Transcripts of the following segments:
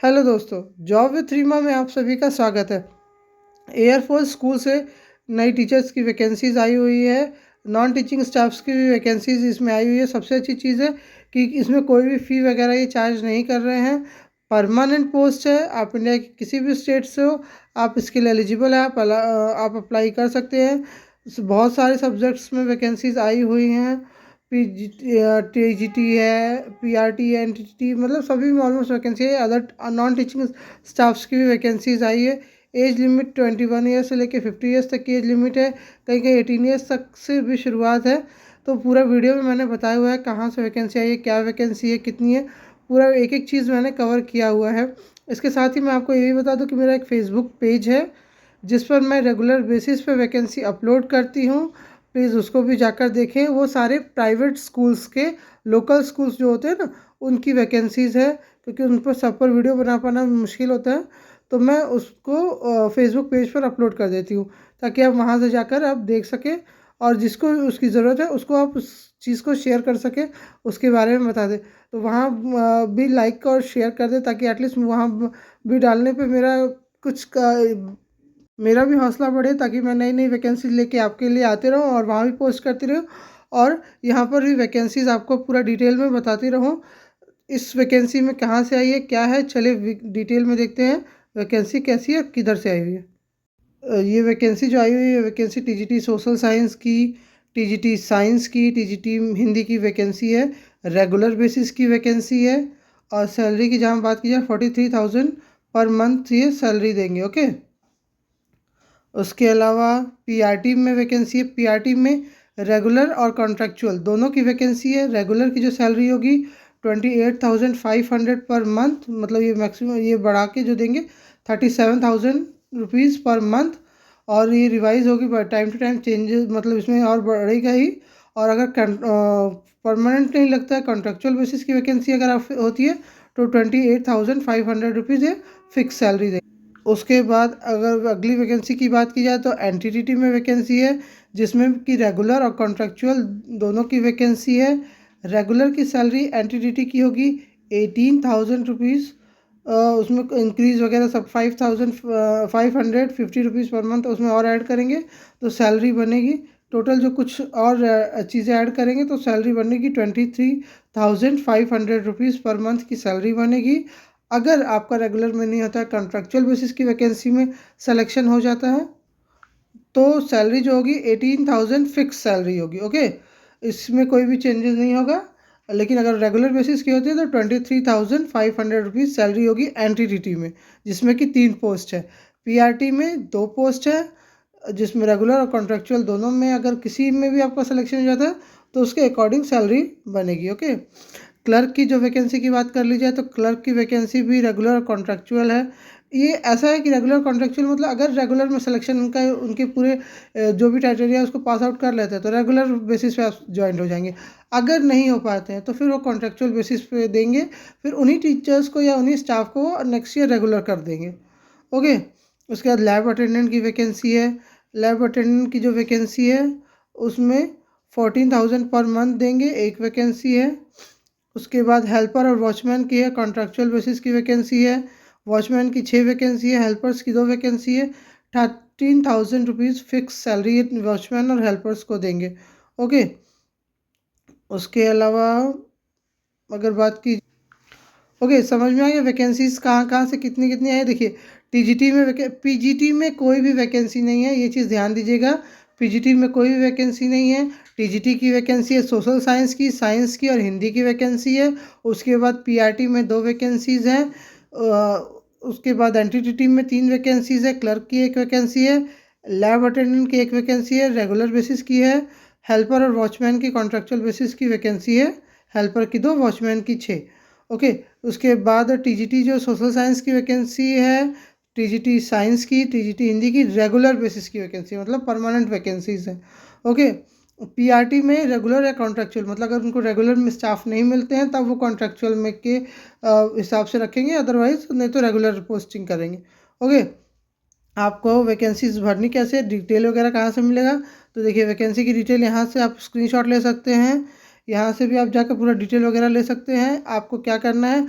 Hello दोस्तों, job with Reema में आप सभी का स्वागत है। एयरफोर्स स्कूल से नई टीचर्स की वैकेंसीज़ आई हुई है। नॉन टीचिंग स्टाफ्स की भी वैकेंसीज़ इसमें आई हुई है। सबसे अच्छी चीज़ है कि इसमें कोई भी फ़ी वगैरह ये चार्ज नहीं कर रहे हैं। परमानेंट पोस्ट है। आप इंडिया के किसी भी स्टेट से हो, आप इसके लिए एलिजिबल है। आप अप्लाई कर सकते हैं। बहुत सारे सब्जेक्ट्स में वैकेंसीज़ आई हुई हैं। TGT है, PRT है, NTT, मतलब सभी में ऑलमोस्ट वैकेंसी है। अदर नॉन टीचिंग स्टाफ्स की भी वैकेंसीज आई है। एज लिमिट 21 ईयर्स से लेकर 50 ईयर्स तक की एज लिमिट है। कहीं कहीं 18 ईयर्स तक से भी शुरुआत है। तो पूरा वीडियो में मैंने बताया हुआ है कहाँ से वैकेंसी आई है, क्या वैकेंसी है, कितनी है। पूरा एक एक चीज़ मैंने कवर किया हुआ है। इसके साथ ही मैं आपको ये भी बता दूं कि मेरा एक फेसबुक पेज है जिस पर मैं रेगुलर बेसिस पे वैकेंसी अपलोड करती हूँ। प्लीज़ उसको भी जाकर देखें। वो सारे प्राइवेट स्कूल्स के, लोकल स्कूल्स जो होते हैं ना, उनकी वैकेंसीज़ है, क्योंकि उन पर सब पर वीडियो बना पाना मुश्किल होता है। तो मैं उसको फेसबुक पेज पर अपलोड कर देती हूँ ताकि आप वहाँ से जाकर आप देख सकें, और जिसको उसकी ज़रूरत है उसको आप उस चीज़ को शेयर कर सकें, उसके बारे में बता दें। तो वहाँ भी लाइक और शेयर कर दें ताकि एटलीस्ट वहाँ भी डालने पे मेरा भी हौसला बढ़े, ताकि मैं नई नई वैकेंसी लेके आपके लिए आते रहूँ और वहाँ भी पोस्ट करती रहूँ, और यहाँ पर भी वैकेंसीज़ आपको पूरा डिटेल में बताती रहूँ। इस वैकेंसी में कहाँ से आई है, क्या है, चलिए डिटेल में देखते हैं वैकेंसी कैसी है, किधर से आई हुई है। ये वैकेंसी जो आई हुई है, वैकेंसी TGT सोशल साइंस की, TGT साइंस की, TGT हिंदी की वैकेंसी है। रेगुलर बेसिस की वैकेंसी है। और सैलरी की जहाँ बात की जाए 43,000 पर मंथ ये सैलरी देंगे। ओके। उसके अलावा PRT में वैकेंसी है। PRT में रेगुलर और कॉन्ट्रेक्चुअल दोनों की वैकेंसी है। रेगुलर की जो सैलरी होगी 28,500 पर मंथ, मतलब ये मैक्सिमम ये बढ़ा के जो देंगे 37,000 रुपीज़ पर मंथ। और ये रिवाइज होगी टाइम टू टाइम, चेंजेस मतलब इसमें और बढ़ेगा ही। और अगर परमानेंट नहीं लगता है, कॉन्ट्रेक्चुअल बेसिस की वैकेंसी अगर आप होती है तो 28,500 रुपीज़ है फिक्स सैलरी देंगे। उसके बाद अगर अगली वैकेंसी की बात की जाए तो NTT में वैकेंसी है, जिसमें कि रेगुलर और कॉन्ट्रेक्चुअल दोनों की वैकेंसी है। रेगुलर की सैलरी NTT की होगी 18,000 रुपीज़। उसमें इंक्रीज़ वगैरह सब 5,550 रुपीज़ पर मंथ उसमें और ऐड करेंगे तो सैलरी बनेगी। टोटल जो कुछ और चीज़ें ऐड करेंगे तो सैलरी बनेगी 23,500 रुपीज़ पर मंथ की सैलरी बनेगी। अगर आपका रेगुलर में नहीं होता है, कॉन्ट्रेक्चुअल बेसिस की वैकेंसी में सिलेक्शन हो जाता है, तो सैलरी जो होगी 18,000 फिक्स सैलरी होगी। ओके। इसमें कोई भी चेंजेस नहीं होगा। लेकिन अगर रेगुलर बेसिस की होती है तो 23,500 रुपीज़ सैलरी होगी NTT में, जिसमें कि 3 पोस्ट है। PRT में 2 पोस्ट है, जिसमें रेगुलर और कॉन्ट्रेक्चुअल दोनों में अगर किसी में भी आपका सिलेक्शन हो जाता है तो उसके अकॉर्डिंग सैलरी बनेगी। ओके। क्लर्क की जो वैकेंसी की बात कर ली जाए तो क्लर्क की वैकेंसी भी रेगुलर और कॉन्ट्रेक्चुअल है। ये ऐसा है कि रेगुलर कॉन्ट्रेक्चुअल मतलब अगर रेगुलर में सिलेक्शन उनका उनके पूरे जो भी क्राइटेरिया है उसको पास आउट कर लेते हैं तो रेगुलर बेसिस पे आप ज्वाइन हो जाएंगे। अगर नहीं हो पाते हैं तो फिर वो कॉन्ट्रेक्चुअल बेसिस पे देंगे, फिर उन्हीं टीचर्स को या उन्हीं स्टाफ को नेक्स्ट ईयर रेगुलर कर देंगे। ओके। उसके बाद लैब अटेंडेंट की वैकेंसी है। लैब अटेंडेंट की जो वैकेंसी है उसमें 14,000 पर मंथ देंगे, एक वैकेंसी है। उसके बाद हेल्पर और वॉचमैन की है, कॉन्ट्रैक्चुअल बेसिस की वैकेंसी है। वॉचमैन की 6 वैकेंसी है, हेल्पर्स की 2 वैकेंसी है। 13,000 रुपीज़ फिक्स सैलरी वॉचमैन और हेल्पर्स को देंगे। ओके। उसके अलावा अगर बात की, ओके, समझ में आ गया वैकेंसीज कहाँ कहाँ से कितनी कितनी आई। देखिए, TGT में PGT में कोई भी वैकेंसी नहीं है, ये चीज़ ध्यान दीजिएगा। PGT में कोई भी वैकेंसी नहीं है। TGT की वैकेंसी है सोशल साइंस की, साइंस की और हिंदी की वैकेंसी है। उसके बाद PRT में 2 वैकेंसीज़ हैं। उसके बाद NTT में 3 वैकेंसीज़ है। क्लर्क की 1 वैकेंसी है। लैब अटेंडेंट की 1 वैकेंसी है, रेगुलर बेसिस की है। हेल्पर और वॉचमैन की कॉन्ट्रेक्चुअल बेसिस की वैकेंसी है। हेल्पर की 2, वॉचमैन की 6। ओके। उसके बाद TGT जो सोशल साइंस की वैकेंसी है, TGT साइंस की, TGT हिंदी की रेगुलर बेसिस की वैकेंसी, मतलब परमानेंट वैकेंसीज हैं। ओके। PRT में रेगुलर या कॉन्ट्रेक्चुअल, मतलब अगर उनको रेगुलर में स्टाफ नहीं मिलते हैं तब वो कॉन्ट्रेक्चुअल में के हिसाब से रखेंगे, अदरवाइज नहीं तो रेगुलर पोस्टिंग करेंगे। ओके। आपको वैकेंसीज भरनी कैसे है, डिटेल वगैरह कहाँ से मिलेगा, तो देखिए वैकेंसी की डिटेल यहाँ से आप स्क्रीनशॉट ले सकते हैं। यहाँ से भी आप जाकर पूरा डिटेल वगैरह ले सकते हैं। आपको क्या करना है,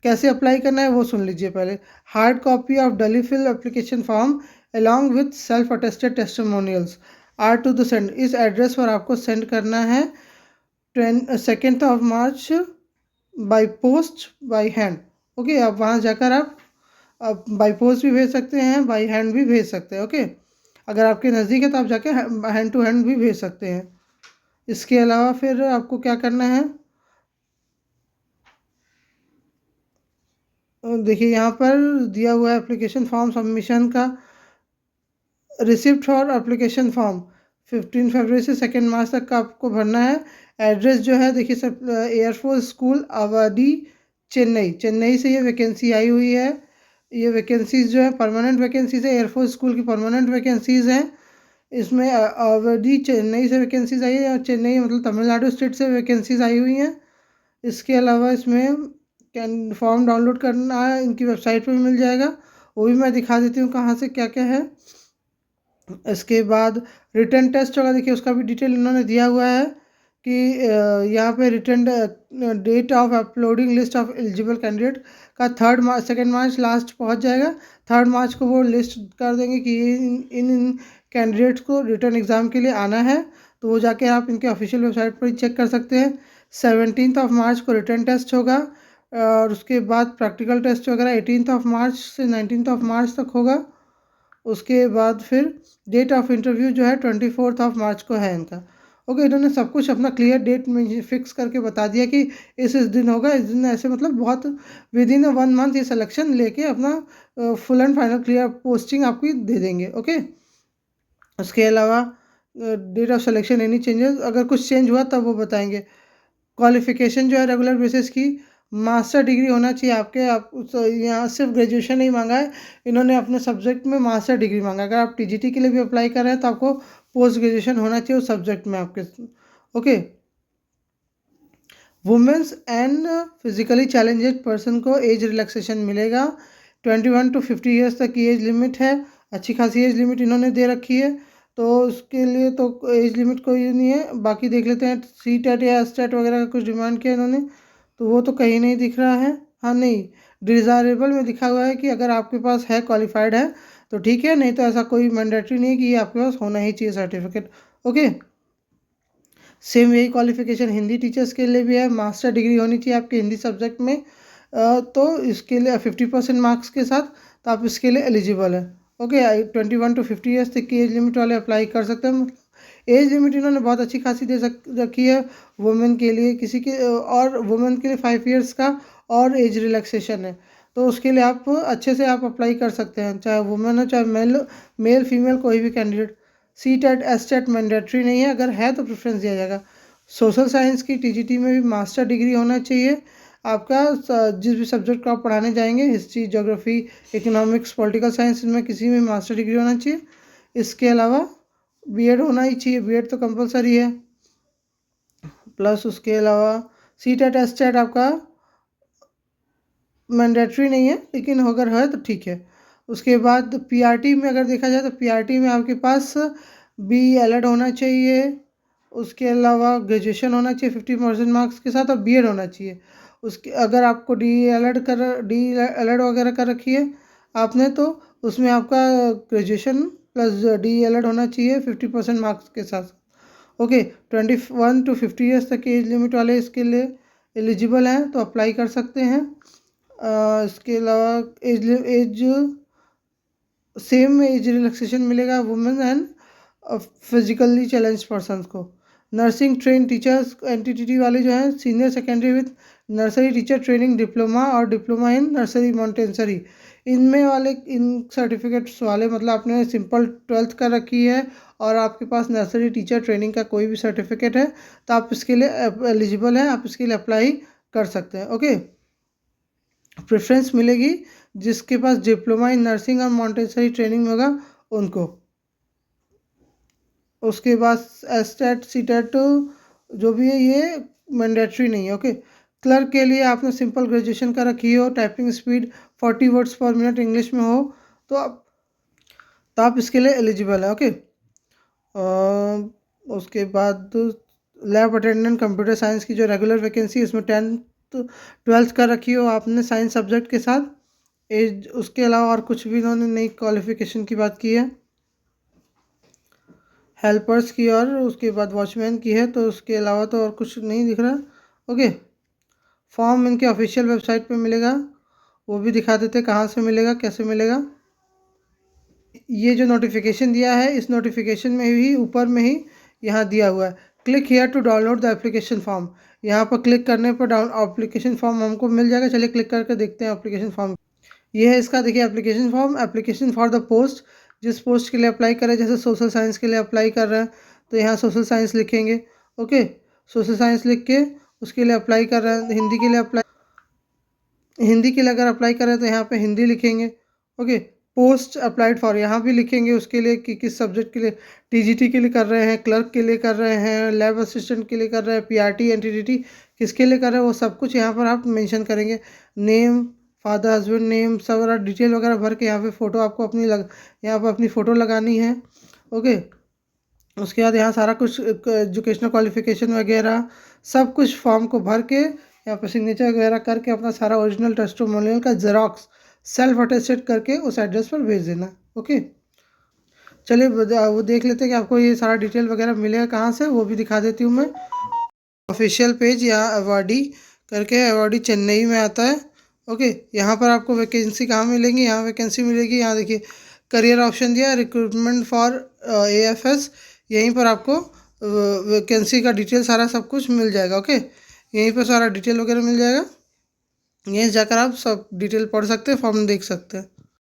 कैसे अप्लाई करना है वो सुन लीजिए पहले। Hard copy of duly fill application form along with self attested testimonials are to the send. इस एड्रेस पर आपको सेंड करना है 2nd of March by post by hand. Okay, अब वहाँ जाकर आप बाई पोस्ट भी भेज सकते हैं, बाई हैंड भी भेज सकते हैं। ओके, अगर आपके नज़दीक है तो आप जाके हैंड टू हैंड भी भेज सकते हैं। इसके अलावा फिर आपको क्या करना है, देखिए यहाँ पर दिया हुआ है एप्लीकेशन फॉर्म सबमिशन का। रिसिप्ट फॉर एप्लीकेशन फॉर्म 15 फरवरी से 2 मार्च तक का आपको भरना है। एड्रेस जो है देखिए सब एयरफोर्स स्कूल आबादी चेन्नई, चेन्नई से ये वैकेंसी आई हुई है। ये वैकेंसीज़ जो है परमानेंट वैकेंसीज़ है, एयरफोर्स स्कूल की परमानेंट वैकेंसीज़ हैं। इसमें अवधि चेन्नई से वैकेंसीज आई है, और चेन्नई मतलब तमिलनाडु स्टेट से वैकेंसीज आई हुई हैं। इसके अलावा इसमें कैन फॉर्म डाउनलोड करना है, इनकी वेबसाइट पर मिल जाएगा, वो भी मैं दिखा देती हूँ कहाँ से क्या क्या है। इसके बाद रिटर्न टेस्ट होगा, देखिए उसका भी डिटेल इन्होंने दिया हुआ है कि यहाँ पे return date of uploading list of eligible candidate का 2 मार्च लास्ट पहुँच जाएगा। 3 मार्च को वो लिस्ट कर देंगे कि इन कैंडिडेट्स को रिटर्न एग्ज़ाम के लिए आना है, तो वो जाके आप इनके ऑफिशियल वेबसाइट पर ही चेक कर सकते हैं। 17 मार्च को रिटर्न टेस्ट होगा, और उसके बाद प्रैक्टिकल टेस्ट वगैरह 18 मार्च से 19 मार्च तक होगा। उसके बाद फिर डेट ऑफ इंटरव्यू जो है 24 मार्च को है इनका। ओके, इन्होंने सब कुछ अपना क्लियर डेट में फिक्स करके बता दिया कि इस दिन होगा, इस दिन ऐसे, मतलब बहुत विद इन 1 मंथ ये सिलेक्शन लेके अपना full and final clear posting आपकी दे देंगे। ओके, उसके अलावा date of selection any changes, अगर कुछ चेंज हुआ तब वो बताएंगे। क्वालिफिकेशन जो है रेगुलर बेसिस की मास्टर डिग्री होना चाहिए आपके। आप यहाँ सिर्फ ग्रेजुएशन नहीं मांगा है, इन्होंने अपने सब्जेक्ट में मास्टर डिग्री मांगा है। अगर आप टीजीटी के लिए भी अप्लाई कर रहे हैं तो आपको पोस्ट ग्रेजुएशन होना चाहिए उस सब्जेक्ट में आपके। Okay, women's and physically challenged person को एज रिलैक्सेशन मिलेगा। 21 to 50 ईयर्स तक की एज लिमिट है, अच्छी खासी एज लिमिट इन्होंने दे रखी है, तो उसके लिए तो एज लिमिट कोई नहीं है। बाकी देख लेते हैं, सी टेट या एस टेट वगैरह का कुछ डिमांड किया इन्होंने, तो वो तो कहीं नहीं दिख रहा है। हाँ नहीं, डिज़ायरेबल में लिखा हुआ है कि अगर आपके पास है, क्वालिफाइड है तो ठीक है, नहीं तो ऐसा कोई मैंडेटरी नहीं है कि ये आपके पास होना ही चाहिए सर्टिफिकेट। ओके, सेम यही क्वालिफिकेशन हिंदी टीचर्स के लिए भी है, मास्टर डिग्री होनी चाहिए आपके हिंदी सब्जेक्ट में। तो इसके लिए 50% मार्क्स के साथ तो आप इसके लिए एलिजिबल है। ओके, 21 to 50 ईयर्स तक की एज लिमिट वाले अप्लाई कर सकते हैं। एज लिमिट इन्होंने बहुत अच्छी खासी दे रखी है वुमेन के लिए, किसी के और वुमेन के लिए 5 ईयर्स का और एज रिलैक्सेशन है, तो उसके लिए आप अच्छे से आप अप्लाई कर सकते हैं, चाहे वुमेन हो चाहे मेल फीमेल कोई भी candidate. C TET S TET mandatory नहीं है, अगर है तो प्रेफरेंस दिया जाएगा। सोशल साइंस की टीजीटी में भी मास्टर डिग्री होना चाहिए आपका, जिस भी सब्जेक्ट को आप पढ़ाने जाएंगे, history, geography, economics, political science, इनमें किसी में मास्टर डिग्री होना चाहिए। इसके अलावा बीएड होना ही चाहिए, बीएड तो कंपलसरी है। प्लस उसके अलावा सी टेट एस टेट आपका मैंडेटरी नहीं है, लेकिन अगर है तो ठीक है। उसके बाद पीआरटी में अगर देखा जाए तो पीआरटी में आपके पास बी एल होना चाहिए, उसके अलावा ग्रेजुएशन होना चाहिए 50% मार्क्स के साथ, और बीएड होना चाहिए। उसके अगर आपको डी एल वगैरह कर रखी है आपने, तो उसमें आपका ग्रेजुएशन प्लस डी एल होना चाहिए 50% मार्क्स के साथ। ओके, 21 to 50 ईयर्स तक की एज लिमिट वाले इसके लिए एलिजिबल हैं, तो अप्लाई कर सकते हैं। इसके अलावा एज सेम एज रिलैक्सेशन मिलेगा women and physically challenge person को। नर्सिंग ट्रेन टीचर्स एनटीटीटी वाले जो हैं, senior secondary with nursery teacher training diploma और डिप्लोमा इन नर्सरी मॉन्टेसरी, इनमें वाले इन सर्टिफिकेट्स वाले, मतलब आपने सिंपल 12th कर रखी है और आपके पास नर्सरी टीचर ट्रेनिंग का कोई भी सर्टिफिकेट है, तो आप इसके लिए एलिजिबल हैं, आप इसके लिए अप्लाई कर सकते हैं। ओके, प्रेफरेंस मिलेगी जिसके पास डिप्लोमा इन नर्सिंग और मॉन्टेसरी ट्रेनिंग में होगा उनको। उसके बाद एस टेट सी टेट जो भी है ये मैंडेटरी नहीं है। ओके, क्लर्क के लिए आपने सिंपल ग्रेजुएशन का रखी हो, टाइपिंग स्पीड 40 वर्ड्स पर मिनट इंग्लिश में हो, तो आप इसके लिए एलिजिबल है। ओके, उसके बाद लैब अटेंडेंट कंप्यूटर साइंस की जो रेगुलर वैकेंसी, इसमें 10 ट्वेल्थ कर रखी हो आपने साइंस सब्जेक्ट के साथ, एज उसके अलावा और कुछ भी इन्होंने नई क्वालिफिकेशन की बात की है। हेल्पर्स की और उसके बाद वॉचमैन की है, तो उसके अलावा तो और कुछ नहीं दिख रहा। ओके, फॉर्म इनके ऑफिशियल वेबसाइट पे मिलेगा, वो भी दिखा देते कहाँ से मिलेगा, कैसे मिलेगा। ये जो नोटिफिकेशन दिया है, इस नोटिफिकेशन में ही ऊपर में ही यहाँ दिया हुआ है, click here to download the application form. यहाँ पर क्लिक करने पर डाउन एप्लीकेशन फॉर्म हमको मिल जाएगा। चलिए क्लिक करके देखते हैं एप्लीकेशन फॉर्म। ये है इसका, देखिए application form, application for the post, जिस पोस्ट के लिए अप्लाई करें, जैसे सोशल साइंस के लिए अप्लाई कर रहे हैं तो यहाँ सोशल साइंस लिखेंगे। ओके, सोशल साइंस लिख के उसके लिए अप्लाई कर रहे हैं, हिंदी के लिए अगर अप्लाई कर रहे हैं तो यहाँ पे हिंदी लिखेंगे। ओके, पोस्ट अप्लाइड फॉर यहाँ भी लिखेंगे उसके लिए कि किस सब्जेक्ट के लिए, टीजीटी के लिए कर रहे हैं, क्लर्क के लिए कर रहे हैं, लैब असिस्टेंट के लिए कर रहे हैं, पीआरटी एनटीटी किसके लिए कर रहे हैं, वो सब कुछ यहाँ पर आप मेंशन करेंगे। नेम, फादर हस्बैंड नेम, सब डिटेल वगैरह भर के यहाँ पे फ़ोटो आपको यहाँ पर अपनी फ़ोटो लगानी है। ओके, उसके बाद यहाँ सारा कुछ एजुकेशनल क्वालिफिकेशन वगैरह सब कुछ फॉर्म को भर के यहाँ पर सिग्नेचर वगैरह करके अपना सारा ओरिजिनल टेस्टिमोनियल का जेरॉक्स सेल्फ अटेस्टेड करके उस एड्रेस पर भेज देना। ओके, चलिए वो देख लेते हैं कि आपको ये सारा डिटेल वगैरह मिलेगा कहाँ से, वो भी दिखा देती हूँ मैं। ऑफिशियल पेज, यहाँ अवार्डी करके, अवार्डी चेन्नई में आता है। ओके, यहाँ पर आपको वैकेंसी कहाँ मिलेंगी, यहाँ वैकेंसी मिलेगी, यहाँ देखिए करियर ऑप्शन दिया, रिक्रूटमेंट फॉर एएफएस, यहीं पर आपको वैकेंसी का डिटेल सारा सब कुछ मिल जाएगा। ओके, यहीं पर सारा डिटेल वगैरह मिल जाएगा, यहीं जाकर आप सब डिटेल पढ़ सकते हैं, फॉर्म देख सकते हैं।